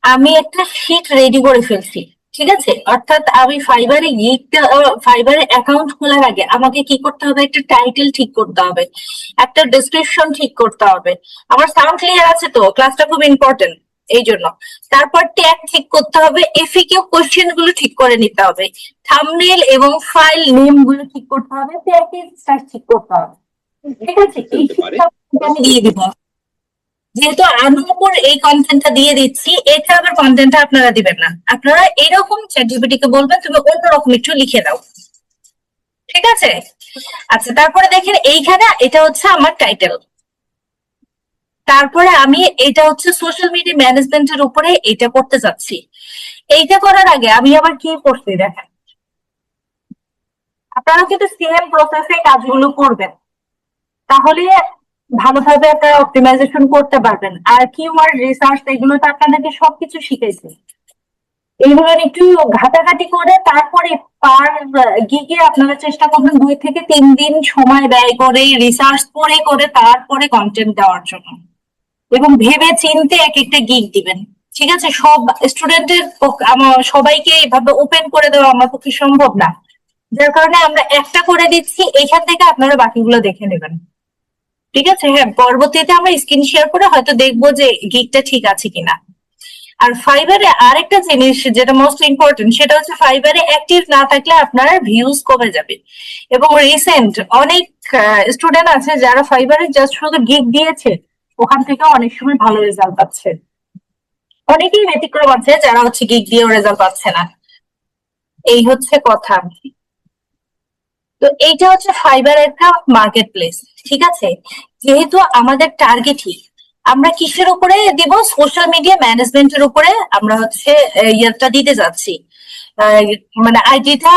আমি একটা sheet ready করে ফেলছি। ঠিক আছে, অর্থাৎ আমি ফাইবারে অ্যাকাউন্ট খোলার আগে আমাকে কি করতে হবে, একটা টাইটেল ঠিক করতে হবে, একটা ডেসক্রিপশন ঠিক করতে হবে। আমার সাউন্ড ক্লিয়ার আছে তো? ক্লাসটা খুব ইম্পর্টেন্ট এই জন্য। তারপর ট্যাগ ঠিক করতে হবে, এফিকিউ কোশ্চেন গুলো ঠিক করে নিতে হবে, থাম্বনেল এবং ফাইল নেম গুলো ঠিক করতে হবে, প্যাকেজ ঠিক করতে হবে। ঠিক আছে, এই শিক্ষা আমি দিয়ে দিব। যেহেতু আমি উপর এই কন্টেন্টটা দিয়ে দিচ্ছি, এটা আবার কন্টেন্টটা আপনারা দিবেন না, আপনারা এরকম চ্যাটজিপিটি কে বলবেন তুমি অন্যরকম একটু লিখে দাও। ঠিক আছে, আচ্ছা তারপরে দেখেন এইখানে এটা হচ্ছে আমার টাইটেল। তারপরে আমি এটা হচ্ছে সোশ্যাল মিডিয়া ম্যানেজমেন্টের উপরে এটা করতে যাচ্ছি। এইটা করার আগে আমি আবার কি করছি দেখেন, আপনারা কিন্তু সেম প্রসেসে কাজগুলো করবেন, তাহলে ভালোভাবে আপনারা অপটিমাইজেশন করতে পারবেন। আর কিওয়ার্ড রিসার্চ এগুলো তো আপনাদেরকে সবকিছু শিখাইছে, এইগুলো একটু ঘাটাঘাটি করে তারপরে পার গিগে আপনারা চেষ্টা করবেন 2 থেকে 3 দিন সময় ব্যয় করে রিসার্চ করে করে তারপরে কন্টেন্ট দেওয়ার জন্য, এবং ভেবে চিনতে এক একটা গিগ দিবেন। ঠিক আছে, সব স্টুডেন্টের সবাইকে এভাবে ওপেন করে দেওয়া আমার পক্ষে সম্ভব না, যার কারণে আমরা একটা করে দিচ্ছি, এখান থেকে আপনারা বাকিগুলো দেখে নেবেন। ঠিক আছে, হ্যাঁ পরবর্তীতে আমরা স্ক্রিন শেয়ার করে হয়তো দেখবো যে গিগটা ঠিক আছে কিনা। আর ফাইবারে আরেকটা জিনিস যেটা মোস্ট ইম্পর্টেন্ট, সেটা হচ্ছে ফাইবারে অ্যাক্টিভ না থাকলে আপনার ভিউজ কমে যাবে। এবং রিসেন্ট অনেক স্টুডেন্ট আছে যারা ফাইবারে জাস্ট শুধু গিগ দিয়েছে, ওখান থেকে অনেক সময় ভালো রেজাল্ট পাচ্ছে। অনেকেই ব্যতিক্রম আছে যারা হচ্ছে গিগ দিয়েও রেজাল্ট পাচ্ছে না। এই হচ্ছে কথা। তো এইটা হচ্ছে ফাইবার একটা মার্কেট প্লেস। ঠিক আছে, যেহেতু আমাদের টার্গেটই আমরা কিসের উপরে দিব, সোশ্যাল মিডিয়া ম্যানেজমেন্টের উপরে আমরা হচ্ছে ইয়েটা দিতে যাচ্ছি, মানে আইডিটা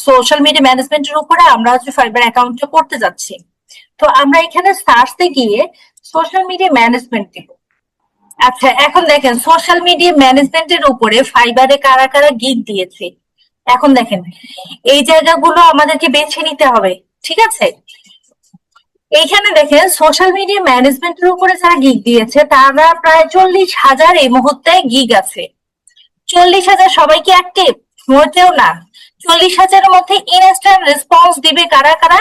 সোশ্যাল মিডিয়া ম্যানেজমেন্টের উপরে আমরা হচ্ছে ফাইবার অ্যাকাউন্টটা করতে যাচ্ছি। তো আমরা এখানে সার্চতে গিয়ে সোশ্যাল মিডিয়া ম্যানেজমেন্ট দিব। আচ্ছা এখন দেখেন সোশ্যাল মিডিয়া ম্যানেজমেন্টের উপরে ফাইবারে কারা কারা গিগ দিয়েছে। এখন দেখেন এই জায়গাগুলো আমাদেরকে বেছে নিতে হবে। ঠিক আছে, এইখানে দেখেন সোশ্যাল মিডিয়া ম্যানেজমেন্টের উপরে যারা গিগ দিয়েছে তারা প্রায় 40,000 এই মুহূর্তে গিগ আছে। 40,000 সবাই কি অ্যাক্টিভ? মোটেও না। 40,000-এর মধ্যে ইনস্ট্যান্ট রেসপন্স দিবে কারা কারা?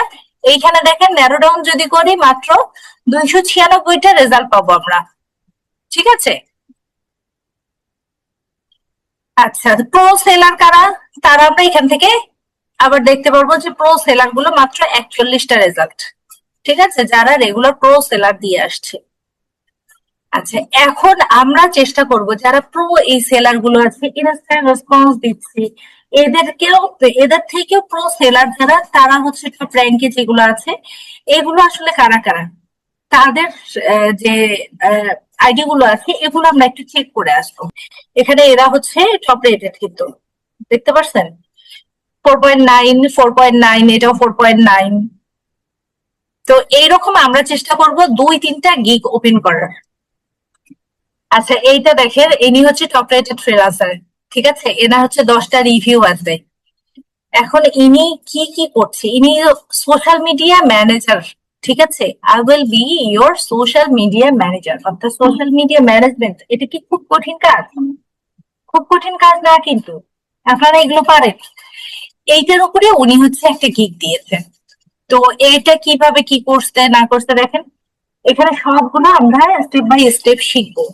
এইখানে দেখেন ন্যারো ডাউন যদি করি মাত্র 296টা রেজাল্ট পাবো আমরা। ঠিক আছে, আচ্ছা প্রো সেলার কারা? তারা আমরা এখান থেকে আবার দেখতে পারবো যে প্রো সেলার গুলো মাত্র 41টা রেজাল্ট। ঠিক আছে, যারা রেগুলার প্রো সেলার দিয়ে আসছে। আচ্ছা এখন আমরা চেষ্টা করব যারা প্রো এই সেলার গুলো আছে, ইনস্ট্যান্ট রেসপন্স দিচ্ছে, এদেরকেও, এদের থেকেও প্রো সেলার যারা তারা হচ্ছে টপ র্যাঙ্কে যেগুলো আছে, এগুলো আসলে কারা কারা, তাদের যে আইডি গুলো আছে এগুলো আমরা একটু চেক করে আসবো। এখানে এরা হচ্ছে টপ রেটেড, কিন্তু দেখতে পাচ্ছেন 4.9, 4.9, এটাও 4.9। তো এইরকম আমরা চেষ্টা করব 2-3টা গিগ ওপেন করার। আচ্ছা এইটা দেখেন, ইনি হচ্ছে টপ রেটেড ফ্রিল্যান্সার। ঠিক আছে, এনার হচ্ছে 10টা রিভিউ আছে। এখন ইনি কি কি করছে, ইনি সোশ্যাল মিডিয়া ম্যানেজার। ঠিক আছে, I will be your social media manager, অর্থাৎ সোশ্যাল মিডিয়া ম্যানেজমেন্ট। এটা কি খুব কঠিন কাজ? খুব কঠিন কাজ না, কিন্তু আপনারা এগুলো পারেন। এইটার উপরে উনি হচ্ছে একটা গিগ দিয়েছেন। তো এটা কিভাবে কি করতে না করতে দেখেন, এখানে সবগুলো আমরা স্টেপ বাই স্টেপ শিখবো।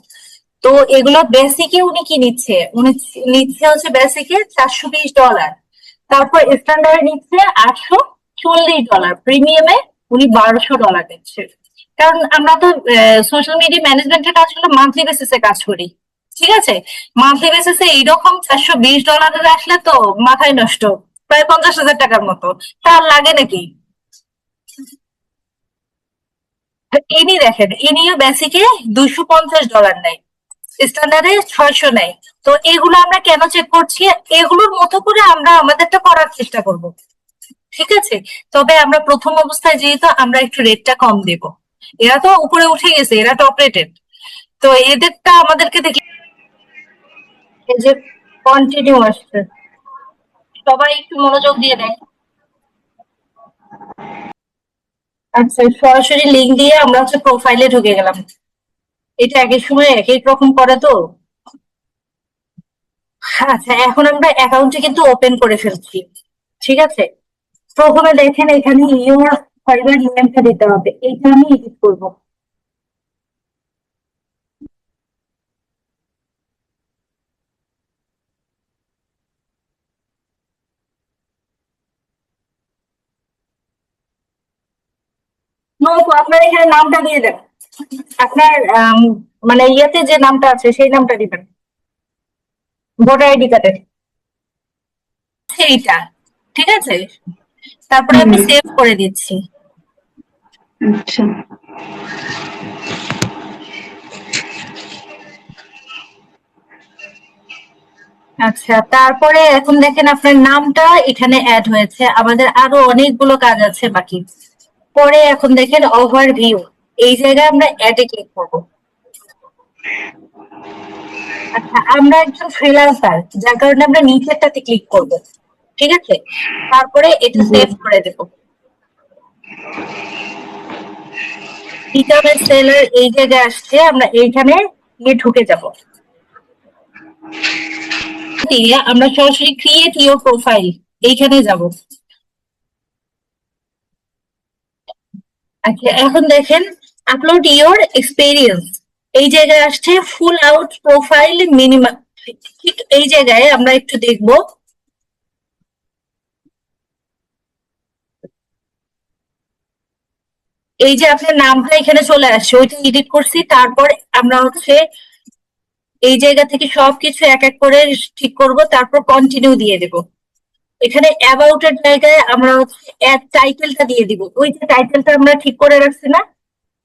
তো এগুলো বেসিকে উনি কি নিচ্ছে, উনি নিচ্ছে হচ্ছে বেসিকে $420, তারপর স্ট্যান্ডার্ড নিচ্ছে $840, প্রিমিয়ামে উনি $1200 দিচ্ছে। কারণ আমরা তো সোশ্যাল মিডিয়া ম্যানেজমেন্টের কাজগুলো মান্থলি বেসিসে কাজ করি। ঠিক আছে, মান্থলি বেসিসে এইরকম $420 আসলে তো মাথায় নষ্ট, প্রায় 50,000 টাকার মতো। তার লাগে নাকি? ইনি দেখেন, ইনিও বেসিকে $250 নেয়, স্ট্যান্ডার্ডে 600 নেয়। তো এগুলো আমরা কেন চেক করছি? এগুলোর মতো করে আমরা আমাদেরটা করার চেষ্টা করব। ঠিক আছে, তবে আমরা প্রথম অবস্থায় যেহেতু আমরা একটু রেটটা কম দেব, এরা তো উপরে উঠে গেছে, এরা টপ রেটেড। তো এদেরটা আমাদেরকে দেখে এই যে কন্টিনিউ আসছে, সবাই একটু মনোযোগ দিয়ে দেয়। আচ্ছা সরাসরি লিঙ্ক দিয়ে আমরা হচ্ছে প্রোফাইলে ঢুকে গেলাম। এটা এক এক সময় এক এক রকম করে তো। আচ্ছা, এখন আমরা অ্যাকাউন্টে কিন্তু ওপেন করে ফেলছি। ঠিক আছে, প্রথমে দেখেন এখানে ইউর ফাইবার নেমটা দিতে হবে, এইটা আমি এডিট করবো। নয়তো আপনার এখানে নামটা দিয়ে দেন, আপনার মানে ইয়েতে যে নামটা আছে সেই নামটা দিবেন, ভোটার আইডি কার্ডে সেইটা। ঠিক আছে, তারপরে আমি হুম। সেভ করে দিচ্ছি। আচ্ছা। আচ্ছা, তারপরে এখন দেখেন আপনার নামটা এখানে অ্যাড হয়েছে, আমাদের আরো অনেকগুলো কাজ আছে বাকি। পরে এখন দেখেন ওভারভিউ, এই জায়গায় আমরা অ্যাডে ক্লিক করব। আচ্ছা, আমরা একজন ফ্রিল্যান্সার, যার কারণে আমরা নিচেরটাতে ক্লিক করব। ঠিক আছে, তারপরে এটা জি। সেভ করে দেব। ইকামের সেলার এই জায়গায় আসছে, আমরা এইখানে গিয়ে ঢুকে যাব। দিয়ে আমরা সরাসরি ক্রিয়েট ইউর প্রোফাইল এইখানে যাব। আচ্ছা, এখন দেখেন আপলোড ইউর এক্সপেরিয়েন্স, এই জায়গায় আসছে ফুল আউট প্রোফাইল মিনিমাম। ঠিক এই জায়গায় আমরা একটু দেখব, এই যে আপনার নামটা এখানে চলে আসছে, ওইটা এডিট করছি। তারপর আমরা হচ্ছে এই জায়গা থেকে সবকিছু এক এক করে ঠিক করব, তারপর কন্টিনিউ দিয়ে দেব। এখানে অ্যাবাউট এর জায়গায় আমরা হচ্ছে অ্যাড টাইটেলটা দিয়ে দিব, ওই যে টাইটেলটা আমরা ঠিক করে রাখছি না,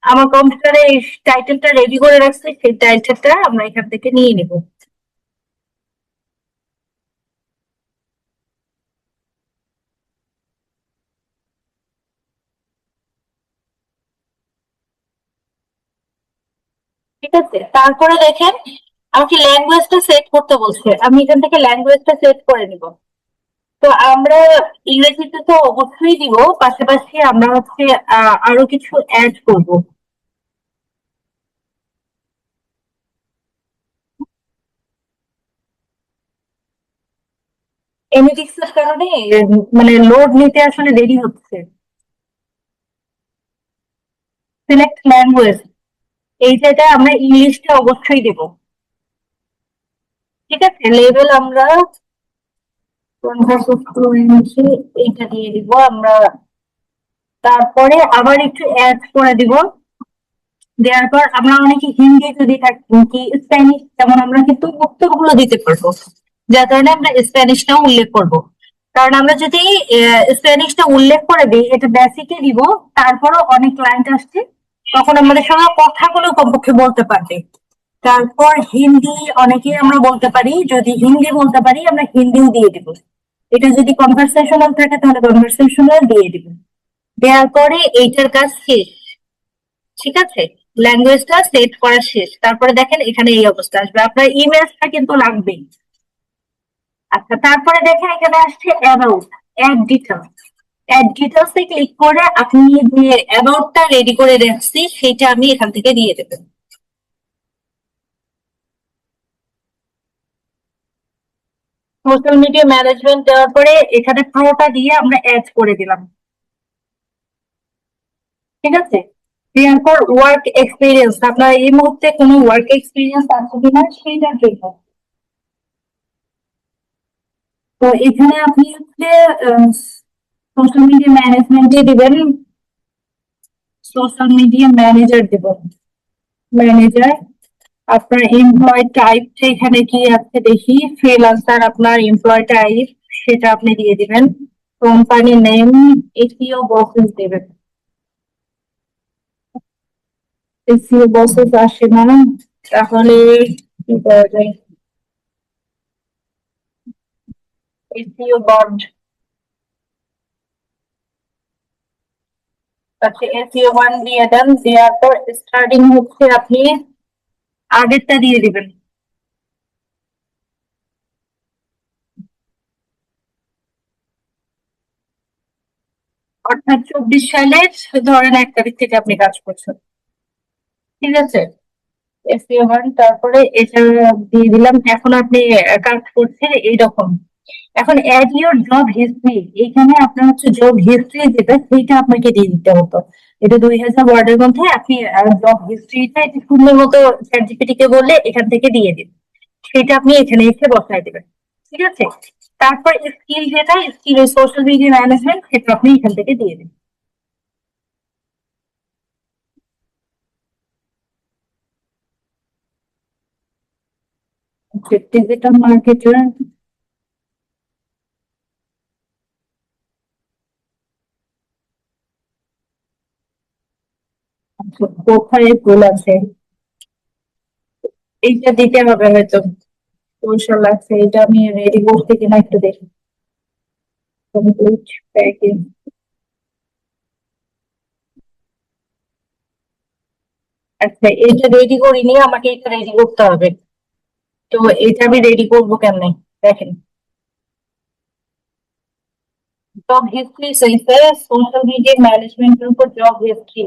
আমার কম্পিউটারে এই টাইটেলটা রেডি করে রাখছি, সেই টাইটেলটা আমরা এখান থেকে নিয়ে নেব। ঠিক আছে, তারপরে দেখেন আমাকে ল্যাঙ্গুয়েজটা সেট করতে বলছে, আমি এখান থেকে ল্যাঙ্গুয়েজটা সেট করে নিব। তো আমরা ইংরেজিতে তো অবশ্যই দিব, পাশাপাশি আমরা হচ্ছে আরো কিছু অ্যাড করব। এমএডিক্স এর কারণে মানে লোড নিতে আসলে দেরি হচ্ছে। সিলেক্ট ল্যাঙ্গুয়েজ, এই জায়গায় আমরা ইংলিশটা অবশ্যই দেব। ঠিক আছে, লেভেল আমরা কনভার্স ফ্লুয়েন্সি এইটা দিয়ে দিব আমরা। তারপরে আবার একটু অ্যাড করে দিব, দেওয়ার পর আমরা অনেকে হিন্দি যদি থাকি কি স্প্যানিশ, যেমন আমরা কিন্তু উত্তরগুলো দিতে পারবো, যার কারণে আমরা স্প্যানিশটাও উল্লেখ করব। কারণ আমরা যদি স্প্যানিশটা উল্লেখ করে দিই, এটা বেসিকে দিব, তারপরও অনেক ক্লায়েন্ট আসছে, তখন আমাদের সঙ্গে কথাগুলো কমপক্ষে বলতে পারবে। তারপর হিন্দি অনেকেই আমরা বলতে পারি, যদি হিন্দি বলতে পারি আমরা হিন্দিও দিয়ে দিব। এটা যদি কনভারসেশনাল থাকে তাহলে কনভারসেশনাল দিয়ে দিব। দেওয়ার পরে এইটার কাজ শেষ। ঠিক আছে, ল্যাঙ্গুয়েজটা সেট করা শেষ, তারপরে দেখেন এখানে এই অবস্থা আসবে, আপনার ইমেজটা কিন্তু লাগবেই। আচ্ছা, তারপরে দেখেন এখানে আসছে about, add details. Add details এ ক্লিক করে আপনি যে অ্যাবাউটটা রেডি করে রাখছি সেটা আমি এখান থেকে দিয়ে দেবেন। সোশ্যাল মিডিয়া ম্যানেজমেন্ট দেওয়ার পরে এখানে প্রোটা দিয়ে আমরা অ্যাড করে দিলাম। ঠিক আছে, দেওয়ার পর ওয়ার্ক এক্সপিরিয়েন্স, আপনার এই মুহূর্তে কোনো ওয়ার্ক এক্সপিরিয়েন্স আছে কিনা সেইটার জন্য। তো এখানে আপনি হচ্ছে সোশ্যাল মিডিয়া ম্যানেজমেন্টে দিবেন, সোশ্যাল মিডিয়া ম্যানেজার দেবেন, ম্যানেজার। আপনার এমপ্লয় টাইপটা এখানে কি আছে দেখি, ফ্রিল্যান্সার আপনার এমপ্লয় টাইপ, সেটা আপনি দিয়ে দিবেন। কোম্পানি নেম, এসিও বসেস দেবেন। এসিও বসেস আসে না, তাহলে কি করা যায়, এসিও বন্ড। আচ্ছা, এসিও ওয়ান দিয়ে দেন, দেওয়ার পর স্টার্টিং হচ্ছে আপনি আগেরটা দিয়ে দিবেন, অর্থাৎ 24 সালের ধরেন 1 তারিখ থেকে আপনি কাজ করছেন। ঠিক আছে, SEO1 তারপরে এটা দিয়ে দিলাম। এখন আপনি কাজ করছেন এইরকম। এখন অ্যাড ইউর জব হিস্ট্রি, এখানে আপনার হচ্ছে জব হিস্ট্রি যেটা সেইটা আপনাকে দিয়ে দিতে হতো। এটা 2000 ওয়ার্ডের মধ্যে আপনি জব হিস্ট্রিটা একটু সুন্দর মতো চ্যাট জিপিটি কে বললে এখান থেকে দিয়ে দিন, সেটা আপনি এখানে এসে বসায় দিবেন। ঠিক আছে? তারপর স্কিল যেটা স্কিল সোশ্যাল মিডিয়া ম্যানেজমেন্ট, সেটা আপনি এখান থেকে দিয়ে দিন। ডিজিটাল মার্কেটার, কোথায় ভুল আছে এইটা দিতে হবে হয়তো, কৌশল আছে, এটা আমি রেডি করতে কিনা একটু দেখি। কমপ্লিট প্যাকেজ, আচ্ছা এটা রেডি করিনি, আমাকে এটা রেডি করতে হবে। তো এটা আমি রেডি করবো কেমনে দেখেন। জব হিস্ট্রি চাইছে, সোশ্যাল মিডিয়া ম্যানেজমেন্টের উপর জব হিস্ট্রি।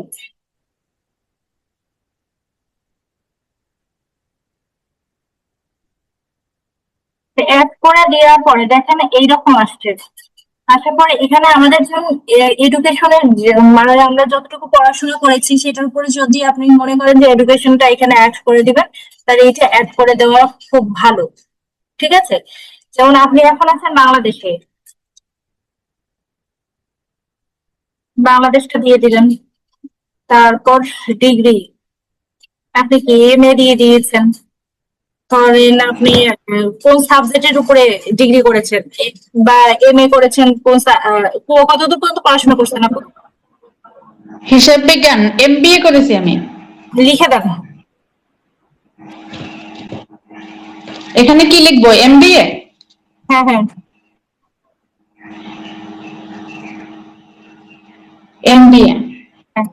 অ্যাড করে দেওয়ার পরে দেখেন এইরকম আসছে। আসার পরে এখানে আমাদের যে এডুকেশনের মানে আমরা যতটুকু পড়াশোনা করেছি সেটার উপরে যদি আপনি মনে করেন যে এডুকেশনটা এখানে অ্যাড করে দিবেন, তাহলে এটা অ্যাড করে দেওয়া খুব ভালো। ঠিক আছে? যেমন আপনি এখন আছেন বাংলাদেশে, বাংলাদেশটা দিয়ে দিলেন। তারপর ডিগ্রি, আপনি কি MA দিয়ে দিয়েছেন। ধরেন আপনি কোন সাবজেক্টের উপরে ডিগ্রি করেছেন বা MA করেছেন, কতদূর পর্যন্ত পড়াশোনা করছেন আপনি, হিসাব বিজ্ঞান MBA করেছি আমি। লিখে দেন। এখানে কি লিখবো, MBA? হ্যাঁ হ্যাঁ MBA হ্যাঁ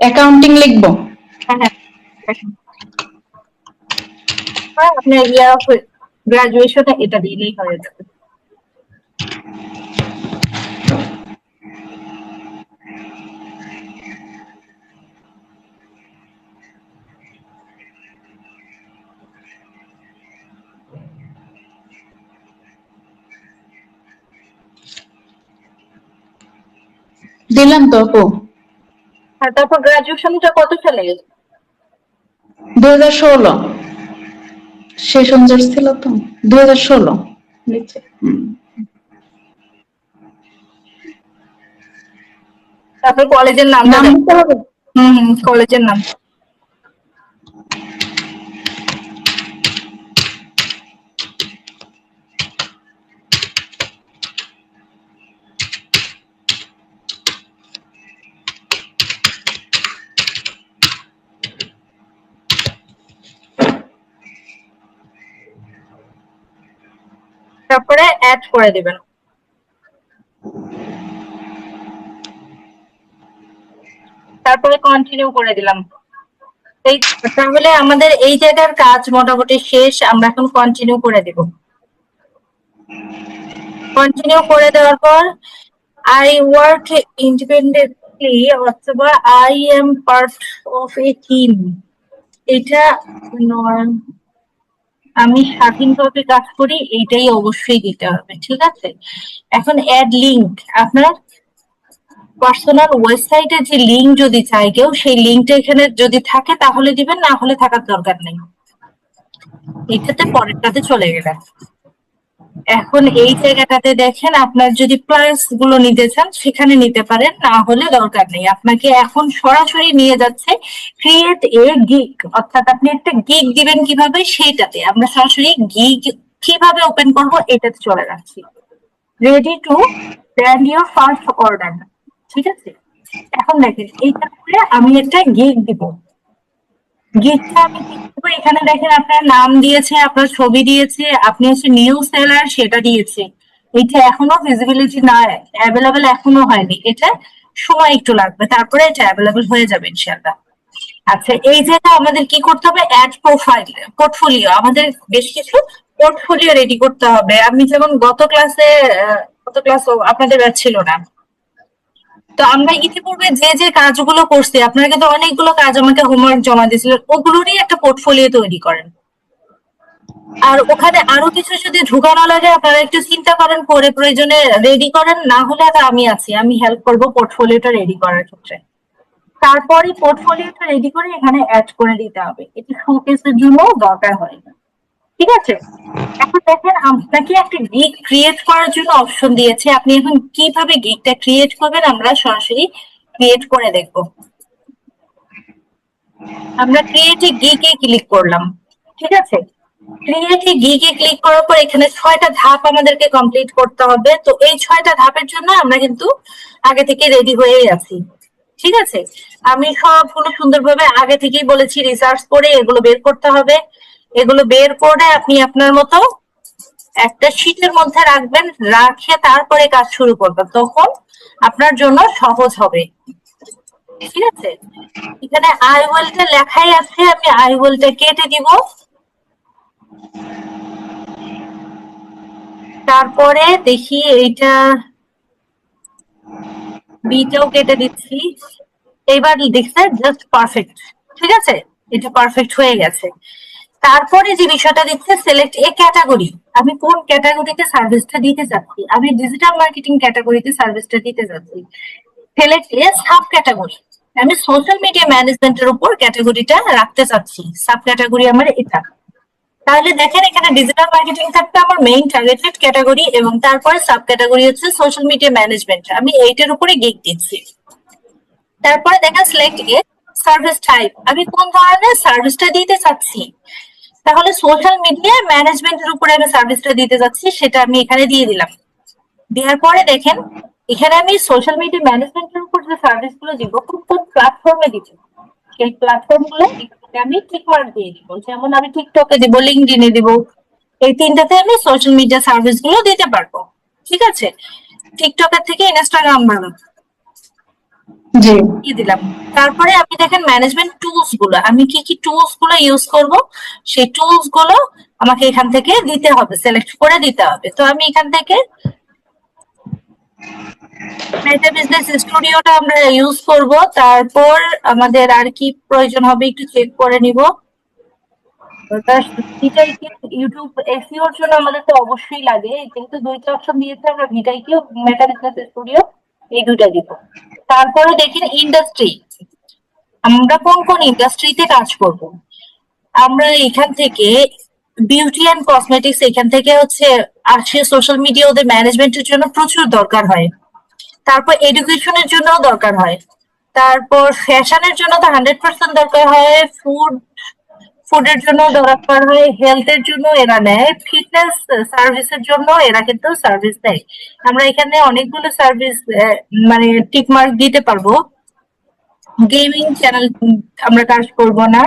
অ্যাকাউন্টিং লিখবো। হ্যাঁ হ্যাঁ দেখেন। আপনার ইয়ার অফ গ্রাজুয়েশনটা এটা দিলেই হয়ে যাবে। দিলাম তো আপু। আর তারপর গ্রাজুয়েশনটা কত সালে? 2016 শেষ অনুযায়ী ছিল তো, 2016 নিচে। তারপর কলেজের নামটা নাম দেন। দিতে হবে। কলেজের নাম। তারপরে অ্যাড করে দিবেন। তারপরে কন্টিনিউ করে দিলাম। এই তাহলে আমাদের এই জায়গার কাজ মোটামুটি শেষ, আমরা এখন কন্টিনিউ করে দিব। কন্টিনিউ করে দেওয়ার পর আই ওয়ার্ক ইন্ডিপেন্ডেন্টলি অথবা I am part of A team, এটা আমি স্বাধীনভাবে কাজ করি, এইটাই অবশ্যই দিতে হবে। ঠিক আছে? এখন অ্যাড লিঙ্ক, আপনার পার্সোনাল ওয়েবসাইটে যে লিঙ্ক যদি চাই কেউ, সেই লিঙ্কটা এখানে যদি থাকে তাহলে দিবেন, না হলে থাকার দরকার নেই। এটাতে পরেরটাতে চলে গেলেন। এখন এই জায়গাটাতে দেখেন আপনার যদি প্লাস গুলো নিতে চান সেখানে নিতে পারেন, না হলে দরকার নেই। আপনাকে এখন সরাসরি নিয়ে যাচ্ছে ক্রিয়েট এ গিগ, অর্থাৎ আপনি একটা গিগ দিবেন কিভাবে সেইটাতে। আমরা সরাসরি গিগ কিভাবে ওপেন করব এটাতে চলে যাচ্ছি। Ready to brand your first order. ঠিক আছে? এখন দেখেন এইটা করে আমি একটা গিগ দিব। গিগটা আমি কি করবো, এখানে দেখেন আপনার নাম দিয়েছে, আপনার ছবি দিয়েছে, আপনি হচ্ছে নিউ সেলার সেটা দিয়েছে। এটা এখনো ভিজিবিলিটি না অ্যাভেলেবেল এখনো হয়নি, এটা সময় একটু লাগবে, তারপরে এটা অ্যাভেলেবেল হয়ে যাবে ইনশাআল্লাহ। আচ্ছা এই জায়গায় আমাদের কি করতে হবে, অ্যাড প্রোফাইল পোর্টফোলিও, আমাদের বেশ কিছু পোর্টফোলিও রেডি করতে হবে। আমি যেমন গত ক্লাসে, গত ক্লাস আপনাদের ব্যাচ ছিল না, তো আমরা ইতিপূর্বে যে যে কাজগুলো করছি, আপনারা কিন্তু অনেকগুলো কাজ আমাকে হোমওয়ার্ক জমা দিয়েছিলেন, ওগুলোরই একটা পোর্টফোলিও তৈরি করেন। আর ওখানে আরো কিছু যদি ঢুকানো লাগে আপনারা একটু চিন্তা করেন, করে প্রয়োজনে রেডি করেন, না হলে আর আমি আছি, আমি হেল্প করবো পোর্টফোলিওটা রেডি করার ক্ষেত্রে। তারপরে পোর্টফোলিওটা রেডি করে এখানে অ্যাড করে দিতে হবে, এটা শোকেসের জন্য দরকার হয় না। ঠিক আছে, এখন দেখেন আপনাকে একটা গিগ ক্রিয়েট করার জন্য অপশন দিয়েছে, আপনি এখন কিভাবে গিগটা ক্রিয়েট করবেন আমরা সরাসরি ক্রিয়েট করে দেখব। আমরা ক্রিয়েট এ গিগে ক্লিক করলাম। ঠিক আছে, ক্রিয়েট এ গিগে ক্লিক করার পর এখানে 6টা ধাপ আমাদেরকে কমপ্লিট করতে হবে। তো এই 6টা ধাপের জন্য আমরা কিন্তু আগে থেকে রেডি হয়েই আছি। ঠিক আছে, আমি সবগুলো সুন্দরভাবে আগে থেকেই বলেছি, রিসার্চ করে এগুলো বের করতে হবে। এগুলো বের করে আপনি আপনার মতো একটা শীটের মধ্যে রাখবেন, রাখে তারপরে কাজ শুরু করবেন, তখন আপনার জন্য সহজ হবে। ঠিক আছে, এখানে আই উইলটা লেখাই আছে, আমি আই উইলটা কেটে দিব। তারপরে দেখি এইটা বিটাও কেটে দিচ্ছি। এবার দেখছে জাস্ট পারফেক্ট। ঠিক আছে, এটা পারফেক্ট হয়ে গেছে। তারপরে যে বিষয়টা দিচ্ছে সিলেক্ট এ ক্যাটাগরি, আমি কোন ক্যাটাগরিতে সার্ভিসটা দিতে চাচ্ছি, আমি ডিজিটাল মার্কেটিং ক্যাটাগরিতে সার্ভিসটা দিতে চাচ্ছি। সিলেক্ট এ সাব ক্যাটাগরি, আমি সোশ্যাল মিডিয়া ম্যানেজমেন্টের উপর ক্যাটাগরিটা রাখতে চাচ্ছি, সাব ক্যাটাগরি আমার এটা। তাহলে দেখেন এখানে ডিজিটাল মার্কেটিং থাকবে আমার মেইন টার্গেটেড ক্যাটাগরি, এবং তারপরে সাব ক্যাটাগরি হচ্ছে সোশ্যাল মিডিয়া ম্যানেজমেন্ট, আমি এইটার উপরে গিগ দিচ্ছি। তারপরে দেখেন সিলেক্ট এ সার্ভিস টাইপ, আমি কোন ধরনের সার্ভিসটা দিতে চাচ্ছি, তাহলে সোশ্যাল মিডিয়া ম্যানেজমেন্টের উপরে আমি সার্ভিসটা দিতে চাচ্ছি, সেটা আমি এখানে দিয়ে দিলাম। দেওয়ার পরে দেখেন এখানে আমি সোশ্যাল মিডিয়া ম্যানেজমেন্টের উপর যে সার্ভিস গুলো দিব, কোন কোন প্ল্যাটফর্মে দিব, সেই প্ল্যাটফর্ম গুলো আমি টিক মার্ক দিয়ে দিব। যেমন আমি টিকটকে দিব, লিঙ্কডইনে দিব, এই তিনটাতে আমি সোশ্যাল মিডিয়া সার্ভিস গুলো দিতে পারবো। ঠিক আছে, টিকটকের থেকে ইনস্টাগ্রাম ভালো জি। দিয়ে দিলাম। তারপরে আপনি দেখেন ম্যানেজমেন্ট টুলস গুলো, আমি কি কি টুলস গুলো ইউজ করব, সেই টুলস গুলো আমাকে এখান থেকে দিতে হবে, সিলেক্ট করে দিতে হবে। তো আমি এখান থেকে মেটা বিজনেস স্টুডিওটা আমরা ইউজ করব। তারপর আমাদের আর কি প্রয়োজন হবে একটু চেক করে নিব। ইউটিউব এসইওর জন্য আমাদের তো অবশ্যই লাগে, যেহেতু দুইটা অপশন দিয়েছে, আমরা ভিটাইকেও মেটা বিজনেস স্টুডিও এই দুইটা দিব। তারপরে দেখেন ইন্ডাস্ট্রি, আমরা কোন কোন ইন্ডাস্ট্রিতে কাজ করব। আমরা এখান থেকে বিউটি অ্যান্ড কসমেটিক্স, এখান থেকে হচ্ছে আসে, সোশ্যাল মিডিয়া ওদের ম্যানেজমেন্টের জন্য প্রচুর দরকার হয়। তারপর এডুকেশনের জন্য দরকার হয়। তারপর ফ্যাশনের জন্য তো 100% দরকার হয়। ফুডের জন্য দরকার হয়, হেলথের জন্য এরা নেয়, ফিটনেস সার্ভিসের জন্য এরা কিন্তু সার্ভিস দেয়। আমরা এখানে অনেকগুলো সার্ভিস মানে টিক মার্ক দিতে পারবো। গেমিং চ্যানেল আমরা কাজ করব না,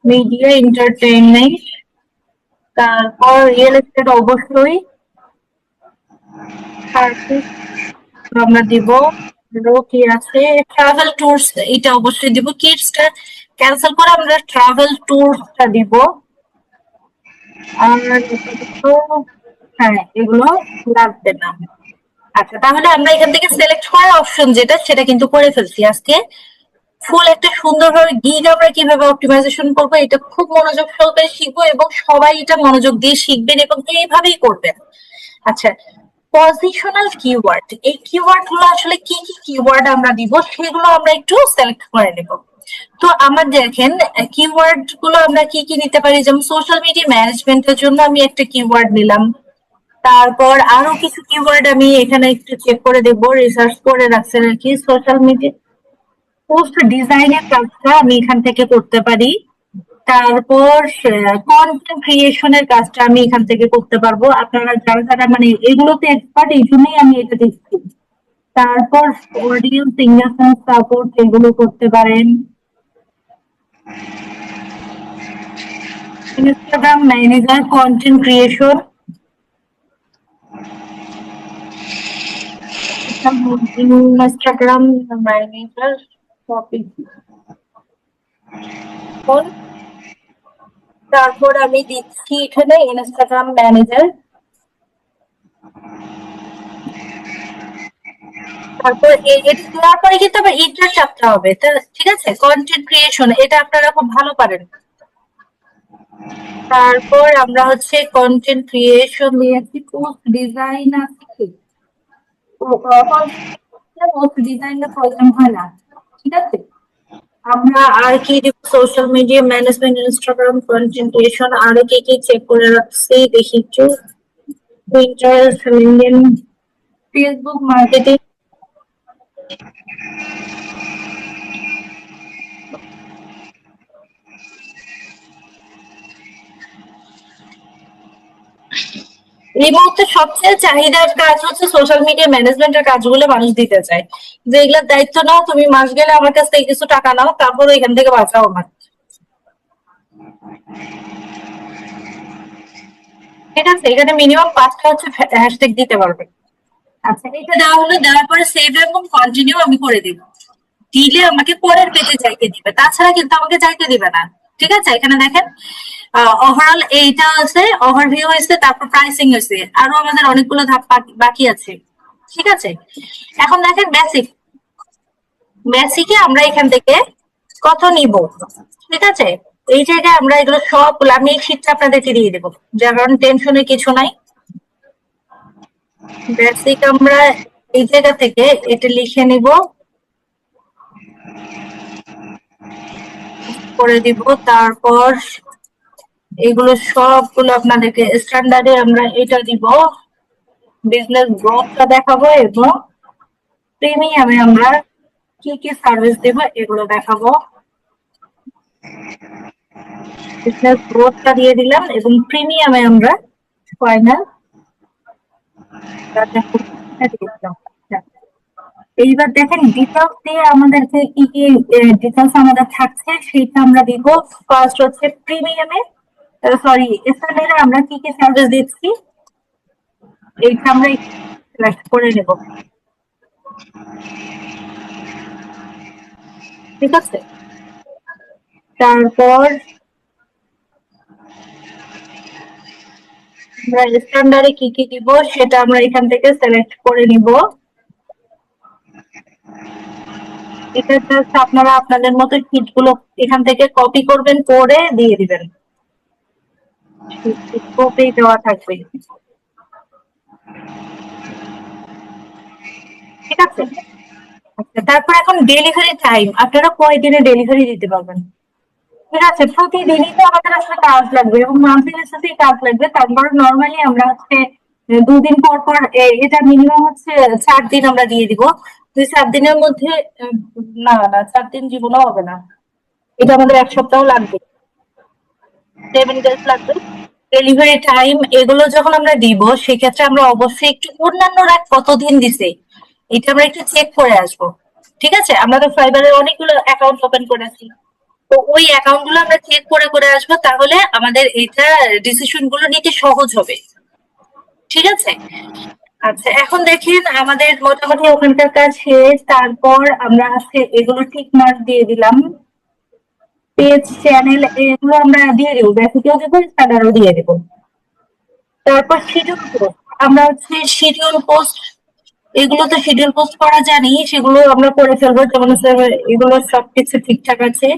মিডিয়া এন্টারটেইনমেন্ট, তারপর রিয়েল এস্টেট অবশ্যই, সার্ভিস আমরা দিব। কি আছে, ট্রাভেল ট্যুরস, এটা অবশ্যই দিব। কিডসটা ক্যান্সেল করে আমরা ট্রাভেল ট্যুরসটা দিব। আর হ্যাঁ, এগুলো লাগবে না। আচ্ছা, তাহলে আমরা এখান থেকে সিলেক্ট করার অপশন যেটা, সেটা কিন্তু করে ফেলছি আজকে। ফুল একটা সুন্দরভাবে গিগ আমরা কিভাবে অপটিমাইজেশন করবো, এটা খুব মনোযোগ সহকারে শিখবো, এবং সবাই এটা মনোযোগ দিয়ে শিখবেন এবং এইভাবেই করবেন। আচ্ছা, পজিশনাল কিওয়ার্ড, এই কিওয়ার্ড গুলো আসলে কি কি কিওয়ার্ড আমরা দিব, সেগুলো আমরা একটু সিলেক্ট করে নেব। তো আমার দেখেন কিওয়ার্ড গুলো আমরা কি কি নিতে পারি, যেমন সোশ্যাল মিডিয়া ম্যানেজমেন্টের জন্য আমি একটা কিওয়ার্ড নিলাম। তারপর আরো কিছু কিওয়ার্ড আমি এখানে একটু চেক করে দেখবো, রিসার্চ করে রাখছেন আর কি। সোশ্যাল মিডিয়া পোস্ট ডিজাইনের কাজটা আমি এখান থেকে করতে পারি। তারপর কন্টেন্ট ক্রিয়েশনের কাজটা আমি এখান থেকে করতে পারবো। আপনারা যারা যারা মানে এগুলোতে এক্সপার্ট, এই জন্যই আমি এটা দেখছি। তারপর অডিয়েন্স এঙ্গেজমেন্ট সাপোর্ট, এগুলো করতে পারেন। Instagram manager content creation, Instagram manager topic. তারপর আমি দিচ্ছি এখানে ইনস্টাগ্রাম ম্যানেজার। তারপর এটা দেওয়ার পরে কিন্তু আবার ইন্টার চাপতে হবে, ঠিক আছে? কন্টেন্ট ক্রিয়েশন এটা আপনারা খুব ভালো পারেন। তারপর আমরা হচ্ছে কন্টেন্ট ক্রিয়েশন দিয়েছি, পোস্ট ডিজাইন আছে কি? পোস্ট ডিজাইনটা প্রবলেম হয় না, ঠিক আছে? আমরা আর কি social media management, Instagram content creation, আরো কি কি চেক করে রাখছি দেখি একটু। Pinterest, LinkedIn, Facebook marketing. এই মুহূর্তে সবচেয়ে চাহিদার কাজ হচ্ছে সোশ্যাল মিডিয়া ম্যানেজমেন্টের কাজগুলো মানুষ দিতে চায়, যে এগুলোর দায়িত্ব নাও তুমি, মাস গেলে আমার কাছ থেকে কিছু টাকা নাও, তারপরে এখান থেকে বাঁচাও না, ঠিক আছে? এখানে মিনিমাম 5টা হচ্ছে হ্যাশট্যাগ দিতে পারবে। আচ্ছা, এটা দেওয়া হলো, দেওয়ার পরে সেভ এবং কন্টিনিউ আমি করে দিব। দিলে আমাকে পরের পেজে যাইতে দিবে, তাছাড়া কিন্তু আমাকে যাইতে দিবে না, ঠিক আছে? এখানে দেখেন ওভারঅল এইটা আছে, ওভারভিউ হয়েছে, তারপর প্রাইসিং হয়েছে, আরো আমাদের অনেকগুলো ধাপ বাকি আছে, ঠিক আছে? এখন দেখেন বেসিক, বেসিকে আমরা এখান থেকে কত নিব, ঠিক আছে? এই জায়গায় আমরা এগুলো সবগুলো, আমি এই শীটটা আপনাদেরকে দিয়ে দেবো, যার কারণ টেনশনের কিছু নাই। বেসিক আমরা এই জায়গা থেকে এটা লিখে নিব, করে দিব। তারপর এগুলো সবগুলো আপনাদেরকে স্ট্যান্ডার্ডে আমরা এটা দিব, বিজনেস গ্রোথটা দেখাবো এবং প্রিমিয়ামে আমরা কি কি সার্ভিস দেব এগুলো দেখাবো। বিজনেস গ্রোথটা দিয়ে দিলাম এবং প্রিমিয়ামে আমরা ফাইনাল এইবার দেখেন ডিটেলস দিয়ে আমাদেরকে কি কি ডিটেলস আমাদের থাকছে সেটা আমরা দিব। ফার্স্ট হচ্ছে প্রিমিয়ামে, সরি স্ট্যান্ডার্ডে আমরা কি কি সার্ভিস দিচ্ছি এইটা আমরা সিলেক্ট করে নেব, ঠিক আছে? তারপর আমরা স্ট্যান্ডার্ডে কি কি দিব সেটা আমরা এখান থেকে সিলেক্ট করে নিব। এটা জাস্ট আপনারা আপনাদের মতো শীট গুলো এখান থেকে কপি করবেন, করে দিয়ে দিবেন, কপি দেওয়া থাকবে, ঠিক আছে? আচ্ছা, তারপর এখন ডেলিভারি টাইম, আপনারা কয়দিনে ডেলিভারি দিতে পারবেন, ঠিক আছে? প্রতিদিনই তো আমাদের আসলে কাজ লাগবে এবং মান্থলি বেসিসেই কাজ লাগবে। তারপর নর্মালি আমরা হচ্ছে 2 দিন পর পর এটা মিনিমাম হচ্ছে 4 দিন আমরা দিয়ে দিব। 2-4 দিনের মধ্যে না না 4 দিন জীবনও হবে না, এটা আমাদের 1 সপ্তাহ লাগবে, 7 ডেজ লাগবে। ডেলিভারি টাইম এগুলো যখন আমরা দিব সেক্ষেত্রে আমরা অবশ্যই একটু অন্যান্যরা কতদিন দিছে এটা আমরা একটু চেক করে আসবো, ঠিক আছে? আমরা তো ফাইবারের অনেকগুলো অ্যাকাউন্ট ওপেন করেছি, তো ওই অ্যাকাউন্ট গুলো আমরা চেক করে করে আসবো, তাহলে আমাদের এটা ডিসিশন গুলো নিতে সহজ হবে, ঠিক আছে? আচ্ছা, এখন দেখেন আমাদের মোটামুটি ওখানকার কাজ শেষ। তারপর আমরা আজকে এগুলো ঠিক মার্ক দিয়ে দিলাম, পেজ চ্যানেল এগুলো আমরা দিয়ে দেবো, বেসিকেও দেবো, স্ট্যান্ডার্ডও দিয়ে দেবো। তারপর শিডিউল পোস্ট, আমরা হচ্ছে শিডিউল পোস্ট, এগুলো তো শিডিউল পোস্ট করা জানি, সেগুলো আমরা করে ফেলবো, যেমন এগুলো সবকিছু ঠিকঠাক আছে,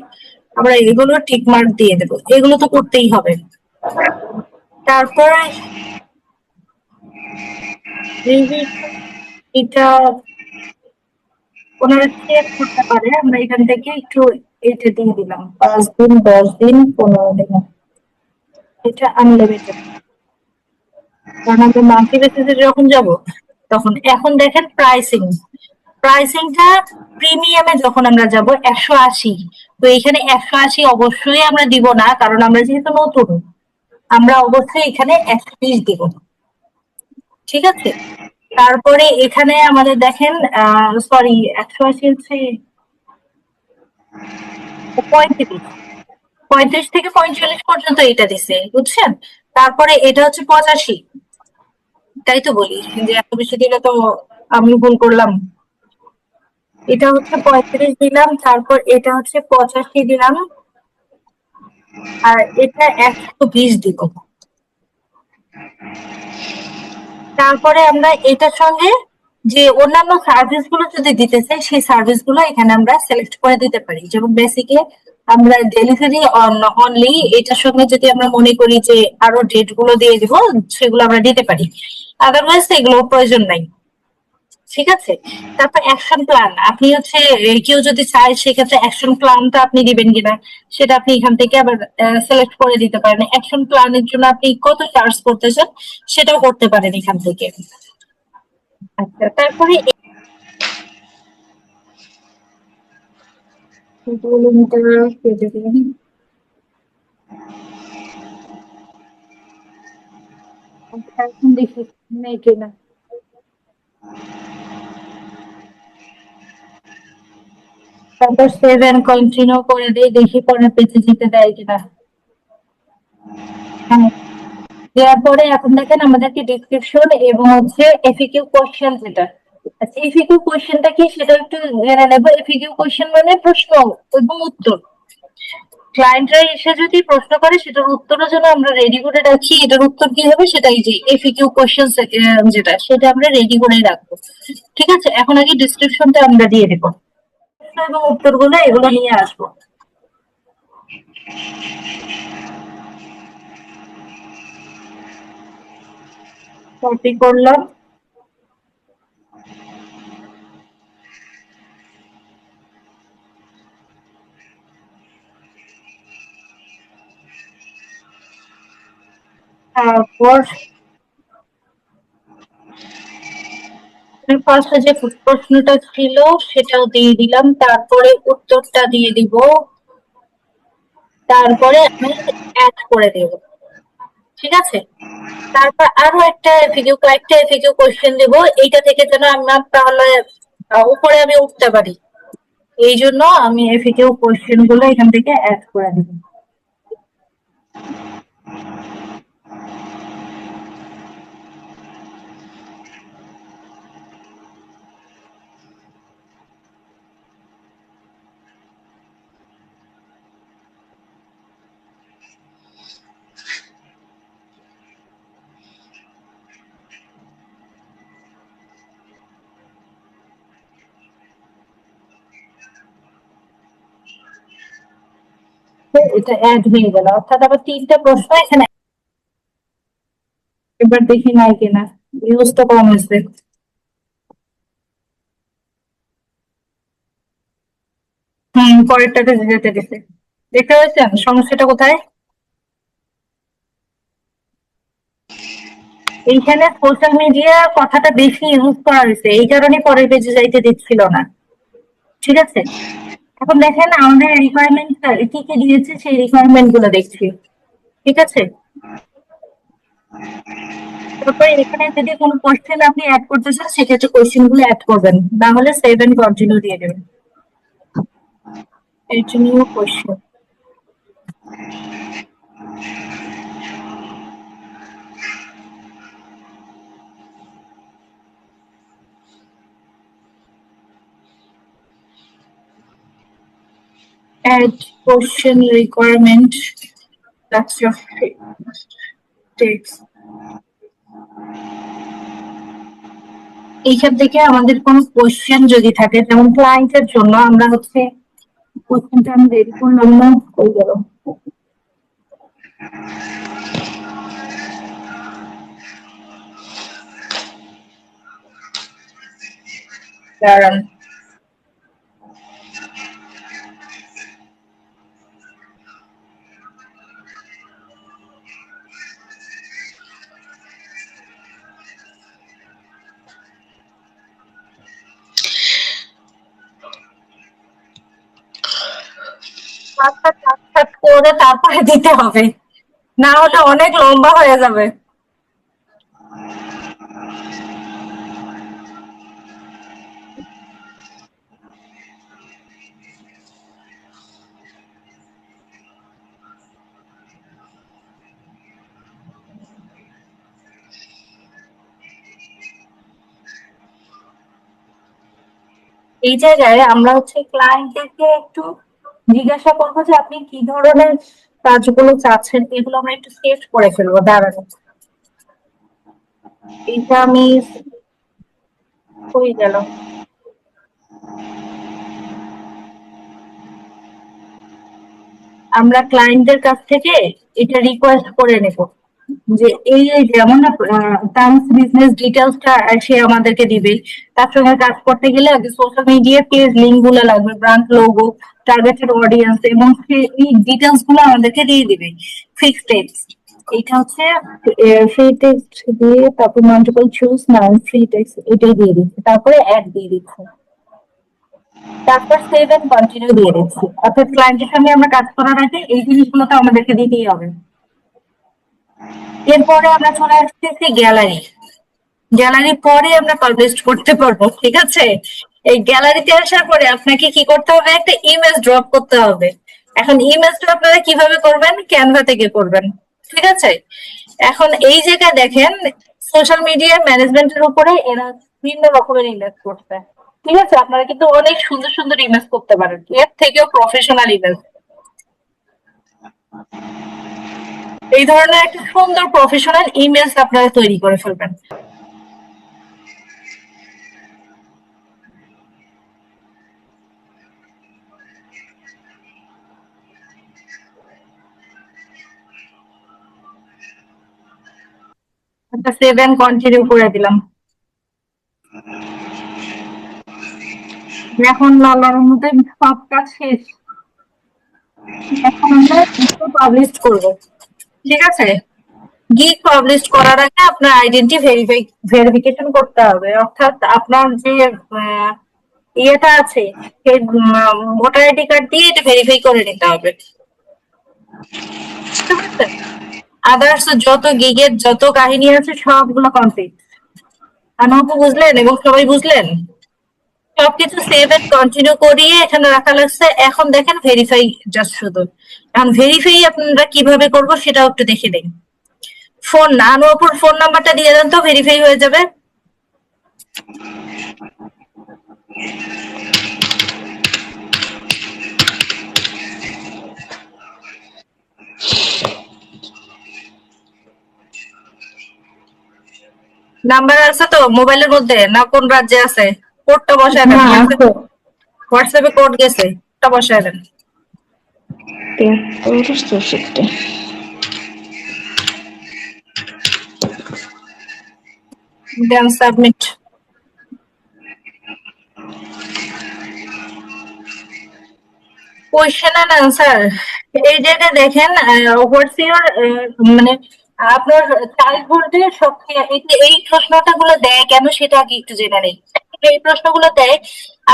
আমরা এগুলো টিক মার্ক দিয়ে দেবো, এগুলো তো করতেই হবে। তারপর এটা ওনারা চেক করতে পারে, আমরা এখান থেকে একটু এটা দিয়ে দিলাম, 5 দিন, 10 দিন, 15 দিন, এটা আনলিমিটেড, কারণ আমরা মান্থলি বেসিসে যখন যাব তখন। এখন দেখেন প্রাইসিং, প্রাইসিংটা প্রিমিয়ামে যখন আমরা যাব 180, তো এখানে 180 অবশ্যই আমরা দিব না, কারণ আমরা যেহেতু নতুন, আমরা অবশ্যই এখানে 120 দিব, ঠিক আছে? তারপরে এখানে আমাদের দেখেন সরি 180 হচ্ছে 35, 35 থেকে 45 পর্যন্ত এটা দিছে, বুঝছেন? তারপরে এটা হচ্ছে 85, তাই তো বলি যে এত বেশি দিলে তো আমি ভুল করলাম। এটা হচ্ছে 35 দিলাম, তারপর এটা হচ্ছে 85 দিলাম, আর এটা 120 দিব। তারপরে আমরা এটার সঙ্গে যে অন্যান্য সার্ভিস গুলো যদি দিতে চাই সেই সার্ভিস গুলো এখানে আমরা সিলেক্ট করে দিতে পারি। যেমন বেসিকে আমরা ডেলিভারি অনলি, এটার সঙ্গে যদি আমরা মনে করি যে আরো ডেট গুলো দিয়ে দিব, সেগুলো আমরা দিতে পারি। আদারওয়াইজ এগুলো প্রয়োজন নাই। ঠিক আছে। তারপর অ্যাকশন প্ল্যান, আপনি হচ্ছে কেউ যদি চায় সেক্ষেত্রে অ্যাকশন প্ল্যানটা আপনি দিবেন কিনা সেটা আপনি এখান থেকে আবার সিলেক্ট করে দিতে পারেন। অ্যাকশন প্ল্যানের জন্য আপনি কত চার্জ করতে চান সেটাও করতে পারেন এখান থেকে। আচ্ছা, তারপরে এখন দেখি নেই কিনা। তারপর সেভ এন্ড কন্টিনিউ করে দিই, দেখি পরের পেজে যেতে দেয় কিনা। হ্যাঁ, দেওয়ার পরে এখন দেখেন আমাদেরকে ডিসক্রিপশন এবং হচ্ছে এফিকিউ কোশ্চেন যেটা। আচ্ছা, এফিকিউ কোশ্চেনটা কি সেটা একটু জেনে নেব। এফিকিউ কোশ্চেন মানে প্রশ্ন এবং উত্তর। ক্লায়েন্টরা এসে যদি প্রশ্ন করে সেটার উত্তরও যেন আমরা রেডি করে রাখি। এটার উত্তর কি হবে সেটাই, যে এফিকিউ কোশ্চেন যেটা সেটা আমরা রেডি করেই রাখবো। ঠিক আছে, এখন আগে ডিসক্রিপশনটা আমরা দিয়ে দেবো, প্রশ্ন এবং উত্তরগুলো এগুলো নিয়ে আসবো। কপি করলাম, তারপর ফার্স্টে যে প্রশ্নটা ছিল সেটাও দিয়ে দিলাম, তারপরে উত্তরটা দিয়ে দিব, তারপরে আমি অ্যাড করে দেব। ঠিক আছে, তারপর আরো একটা এফিকিউ, কয়েকটা এফিকিউ কোশ্চেন দেব, এইটা থেকে যেন আমরা তাহলে উপরে আমি উঠতে পারি। এই জন্য আমি এফিকিউ কোশ্চেন গুলো এখান থেকে অ্যাড করে দিব। এটা অ্যাড হয়ে গেল, অর্থাৎ আবার 3টা প্রশ্ন এখানে। এবার দেখি নাই কিনা, ইউজ তো কম হয়েছে। পরেরটাতে যেতে গেছে। দেখতে পাচ্ছেন সমস্যাটা কোথায়? এইখানে সোশ্যাল মিডিয়া কথাটা বেশি ইউজ করা হয়েছে, এই কারণে পরের পেজে যাইতে দিচ্ছিল না। ঠিক আছে, এখন দেখেন আমাদের রিকোয়ারমেন্ট কি কি দিয়েছে, সেই রিকোয়ারমেন্ট গুলো দেখছি। ঠিক আছে, তারপরে এখানে যদি কোনো কোশ্চেন আপনি অ্যাড করতে চান সেক্ষেত্রে কোশ্চেন গুলো অ্যাড করবেন, না হলে সেভ এন্ড কন্টিনিউ দিয়ে দেবেন। এর new question, add question requirement, that's your text। এইখান থেকে আমাদের কোনো কোশ্চেন যদি থাকে, যেমন ক্লায়েন্টের জন্য আমরা হচ্ছে কোশ্চেনটা আমি রেডি করলাম না, হয়ে গেল। দাঁড়ান, করে তারপরে দিতে হবে, না হলে অনেক লম্বা হয়ে যাবে। এই জায়গায় আমরা হচ্ছে ক্লায়েন্টদেরকে একটু জিজ্ঞাসা করবো যে আপনি কি ধরনের কাজগুলো চাচ্ছেন, এগুলো আমরা একটু সেট করে ফেলবো। দাঁড়ানো, এটা আমি হয়ে গেল। আমরা ক্লায়েন্টের কাছ থেকে এটা রিকোয়েস্ট করে নেব যে এই যেমন টার্মস বিজনেস ডিটেলসটা সে আমাদেরকে দিবে। তার সঙ্গে কাজ করতে গেলে আগে সোশ্যাল মিডিয়া পেজ লিঙ্ক গুলো লাগবে, ব্র্যান্ড লোগো, টার্গেটেড অডিয়েন্স, এবং সে এই ডিটেলস গুলো আমাদেরকে দিয়ে দিবে। ফিক্স টেক্সট, এটা হচ্ছে ফ্রি টেক্সট দিয়ে, তারপর মাল্টিপল চুজ না ফ্রি টেক্সট এটাই দিয়ে দিচ্ছে, তারপরে অ্যাড দিয়ে দিচ্ছে, তারপর সেভ এন্ড কন্টিনিউ দিয়ে দিচ্ছি। অর্থাৎ ক্লায়েন্টের সঙ্গে আমরা কাজ করার আগে এই জিনিসগুলো তো আমাদেরকে দিতেই হবে। এরপরে আমরা চলে আসতেছি গ্যালারি। গ্যালারি পরে আমরা পাবলিশ করতে পারবো, ঠিক আছে? এই গ্যালারিতে আসার পরে আপনাকে কি করতে হবে, একটা ইমেজ ড্রপ করতে হবে। এখন ইমেজটা আপনারা কিভাবে করবেন, ক্যানভা থেকে করবেন, ঠিক আছে? এখন এই জায়গায় দেখেন সোশ্যাল মিডিয়া ম্যানেজমেন্টের উপরে এরা বিভিন্ন রকমের ইমেজ করছে, ঠিক আছে? আপনারা কিন্তু অনেক সুন্দর সুন্দর ইমেজ করতে পারেন, এর থেকেও প্রফেশনাল ইমেজ। এই ধরনের একটা সুন্দর প্রফেশনাল ইমেজ আপনারা তৈরি করে ফেলবেন। একটা সেভ এন্ড কন্টিনিউ করে দিলাম। এখন আল্লাহর মধ্যে সব কাজ শেষ। এখন আমরা পাবলিশ করব, ঠিক আছে? গিগ পাবলিশ করার আগে আপনার আইডেন্টি ভেরিফিকেশন করতে হবে, অর্থাৎ আপনার যে ইয়েটা আছে সেই ভোটার আইডি কার্ড দিয়ে এটা ভেরিফাই করে নিতে হবে, বুঝতে পারছেন? আদার্স যত গিগের যত কাহিনী আছে সবগুলো কমপ্লিট। আনহাকে বুঝলেন এবং সবাই বুঝলেন? সবকিছু সেভ এন্ড কন্টিনিউ করিয়ে এখানে রাখা লাগছে। এখন দেখেন ভেরিফাই জাস্ট শুধু। এখন ভেরিফাই আপনারা কিভাবে করবো সেটাও একটু দেখে নিন। ফোন না, আনোয়ারপুর ফোন নাম্বারটা দিয়ে দেন তো, ভেরিফাই হয়ে যাবে। নাম্বার আছে তো মোবাইলের মধ্যে, না কোন রাজ্যে আছে? কোডটা বসায় দেন, হোয়াটসঅ্যাপে কোড গেছে, কোডটা বসায় দেন। 73 64 দেন সাবমিট। কোয়েশ্চেন এন্ড আনসার, এই জায়গায় দেখেন হোয়াটস ইউর মানে আপনার চাইল্ডহুডের সবচেয়ে এই প্রশ্নটা গুলো দেয় কেন সেটা আগে একটু জেনে নেই। এই প্রশ্নগুলো দেয়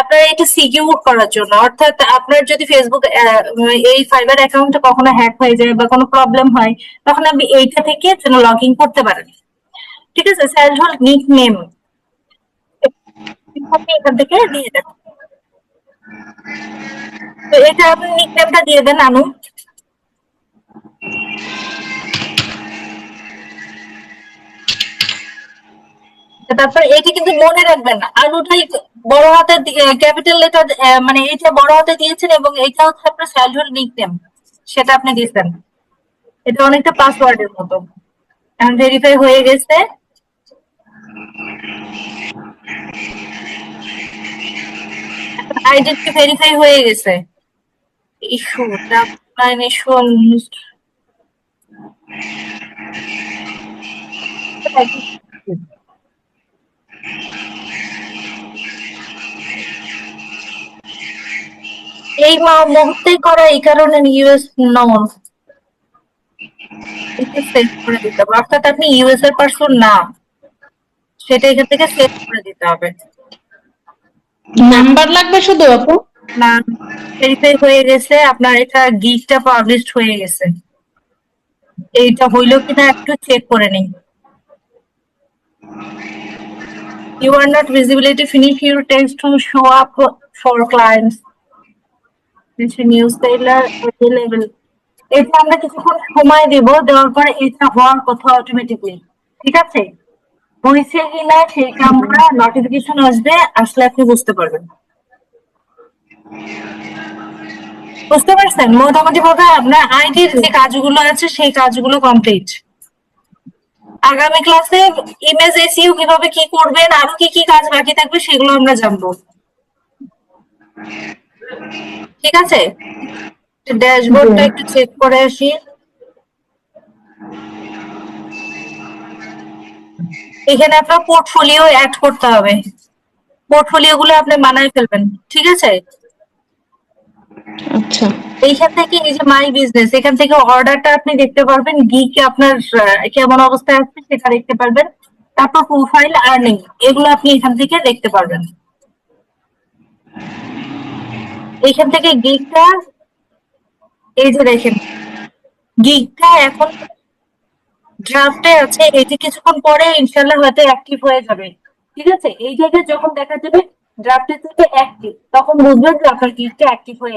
আপনার এটা সিকিউর করার জন্য, অর্থাৎ আপনার যদি ফেসবুক এই ফাইবার অ্যাকাউন্টটা কখনো হ্যাক হয়ে যায় বা কোনো প্রবলেম হয়, তখন আপনি এইটা থেকে যেন লগ ইন করতে পারেন, ঠিক আছে? চাইল্ডহুড নিক নেম এখান থেকে দিয়ে দেন। তো এটা আপনি নিক নেমটা দিয়ে দেন আনু। তারপর এটা কিন্তু মনে রাখবেন, আলুটাই বড় হাতে ক্যাপিটাল লেটার, মানে এটা বড় হাতে দিয়েছেন এবং এটা হচ্ছে আপনার চাইল্ডহুড নিকনেম, সেটা আপনি দিয়েছেন। এটা অনেকটা পাসওয়ার্ডের মতো। এখন ভেরিফাই হয়ে গেছে। আইডেন্টি ভেরিফাই হয়ে গেছে। ইস্যু লাইন ইস্যু এই মুহূর্তে করা, এই কারণে ইউএস নন এটা সেভ করে দিতে হবে, অর্থাৎ আপনি ইউএস এর পারসন না, সেটা এখান থেকে সেভ করে দিতে হবে। নাম্বার লাগবে শুধু আপু? না, ভেরিফাই হয়ে গেছে, আপনার এটা গিগটা পাবলিশড হয়ে গেছে। এইটা হইলো কিনা একটু চেক করে নিন। You are not visibility finish your text to show up for clients. It's a newsletter available. এটা আমরা কিছুক্ষণ সময় দেব, দেওয়ার পরে এটা হওয়ার কথা অটোমেটিকলি, ঠিক আছে? হয়েছে কিনা সেইটা আমরা নোটিফিকেশন আসবে, আসলে আপনি বুঝতে পারবেন। বুঝতে পারছেন? মোটামুটি ভাবে আপনার আইডির যে কাজগুলো আছে সেই কাজগুলো কমপ্লিট। আগামী ক্লাসে ইমেজ এসইও কিভাবে কি করবেন, আরো কি কি কাজ বাকি থাকবে সেগুলো আমরা জানবো। ঠিক আছে, ড্যাশবোর্ডটা একটু চেক করে আসি। এখানে আপনার পোর্টফোলিও অ্যাড করতে হবে, পোর্টফোলিও গুলো আপনি বানায় ফেলবেন। ঠিক আছে, আচ্ছা এইখান থেকে এই যে মাই বিজনেস, এখান থেকে অর্ডারটা আপনি দেখতে পারবেন, গিক আপনার কেমন অবস্থায় আছে সেটা দেখতে পারবেন। তারপর প্রোফাইল, আর্নিং, এগুলো আপনি এখান থেকে দেখতে পারবেন। এইখান থেকে গিকটা, এই যে দেখেন গিকটা এখন ড্রাফটে আছে, এটি কিছুক্ষণ পরে ইনশাল্লাহ হয়তো অ্যাক্টিভ হয়ে যাবে। ঠিক আছে, এই জায়গায় যখন দেখা যাবে ড্রাফটে থেকে অ্যাক্টিভ, তখন বুঝবেন যে আপনার গিকটা অ্যাক্টিভ হয়ে